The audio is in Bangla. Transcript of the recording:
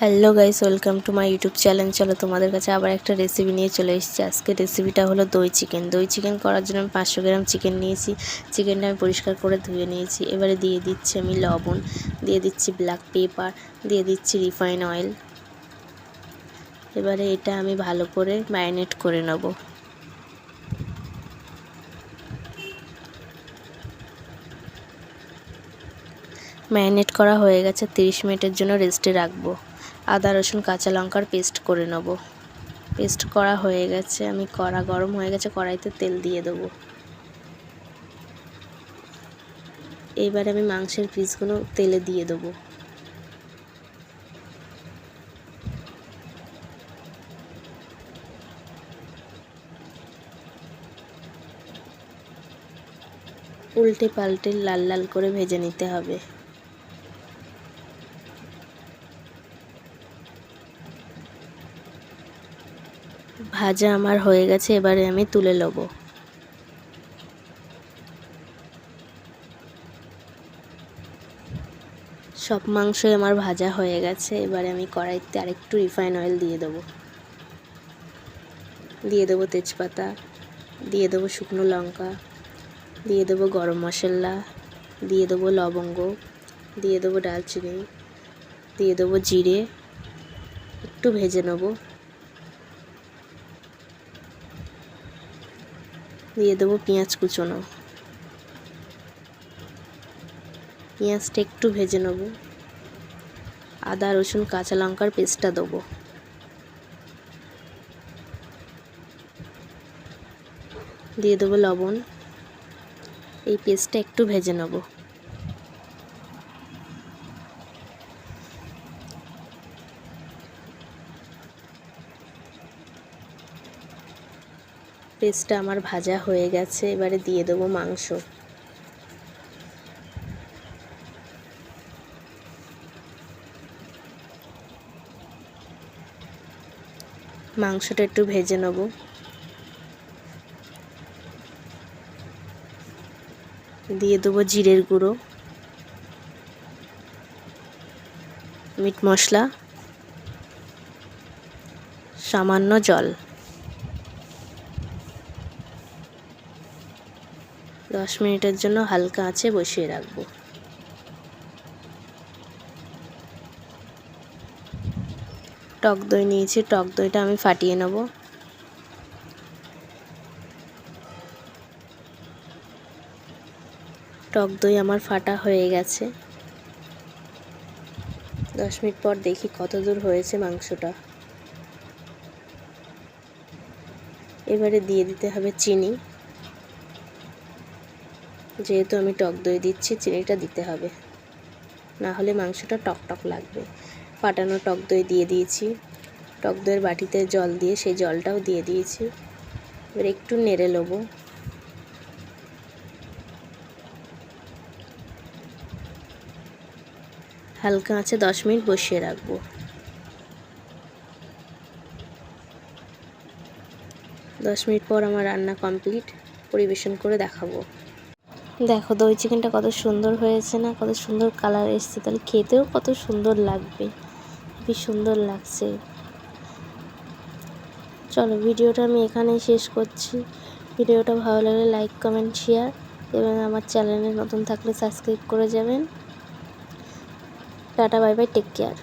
Hello guys, welcome to my YouTube channel. চলো তোমাদের কাছে আবার একটা রেসিপি নিয়ে চলে এসেছি। আজকে রেসিপিটা হলো দই চিকেন করার জন্য আমি 500 গ্রাম চিকেন নিয়েছি। চিকেনটা আমি পরিষ্কার করে ধুয়ে নিয়েছি। এবারে দিয়ে দিচ্ছি আমি লবণ, দিয়ে দিচ্ছি ব্ল্যাক পেপার, দিয়ে দিচ্ছি রিফাইন অয়েল। এবারে এটা আমি ভালো করে ম্যারিনেট করে নেব। ম্যারিনেট করা হয়ে গেছে, 30 মিনিটের জন্য রেস্টে রাখবো। আদা রসুন কাঁচা লঙ্কার পেস্ট করে নেব। পেস্ট করা হয়ে গেছে, আমি কড়া গরম হয়ে গেছে, কড়াইতে তেল দিয়ে দেবো। এইবারে আমি মাংসের পিসগুলো তেলে দিয়ে দেবো। উল্টে পাল্টে লাল লাল করে ভেজে নিতে হবে। ভাজা আমার হয়ে গেছে, এবারে আমি তুলে নেব। সব মাংসই আমার ভাজা হয়ে গেছে, এবারে আমি কড়াইতে আরেকটু রিফাইন অয়েল দিয়ে দেবো। দিয়ে দেবো তেজপাতা, দিয়ে দেবো শুকনো লঙ্কা, দিয়ে দেবো গরম মশলা, দিয়ে দেবো লবঙ্গ, দিয়ে দেবো দারচিনি, দিয়ে দেবো জিরে। একটু ভেজে নেব। দিয়ে দেবো পেঁয়াজ কুচোনো। পেঁয়াজটা একটু ভেজে নেব। আদা রসুন কাঁচা লঙ্কার পেস্টটা দেবো। দিয়ে দেবো লবণ। এই পেস্টটা একটু ভেজে নেব। পেস্টটা আমার ভাজা হয়ে গেছে, এবারে দিয়ে দেবো মাংস। মাংসটা একটু ভেজে নেব। দিয়ে দেবো জিরের গুঁড়ো, মিট মশলা, সামান্য জল। 10 মিনিটের জন্য হালকা আঁচে বসিয়ে রাখবো। টক দই নিয়েছি, টক দইটা আমি ফাটিয়ে নেব। টক দই আমার ফাটা হয়ে গেছে। 10 মিনিট পর দেখি কত দূর হয়েছে মাংসটা। এবারে দিয়ে দিতে হবে চিনি। যেহেতু আমি টক দই দিচ্ছি, চিনিটা দিতে হবে, না হলে মাংসটা টক টক লাগবে। ফাটানো টক দই দিয়ে দিয়েছি। টক দইয়ের বাটিতে জল দিয়ে সেই জলটাও দিয়ে দিয়েছি। এবার একটু নেড়ে নেব। হালকা আঁচে 10 মিনিট বসিয়ে রাখবো। 10 মিনিট পর আমার রান্না কমপ্লিট। পরিবেশন করে দেখাবো। দেখো দই চিকেনটা কত সুন্দর হয়েছে না, কত সুন্দর কালার এসছে, তাহলে খেতেও কত সুন্দর লাগবে। খুবই সুন্দর লাগছে। চলো, ভিডিওটা আমি এখানেই শেষ করছি। ভিডিওটা ভালো লাগলে লাইক কমেন্ট শেয়ার এবং আমার চ্যানেলে নতুন থাকলে সাবস্ক্রাইব করে যাবেন। Tata, bye bye, take care.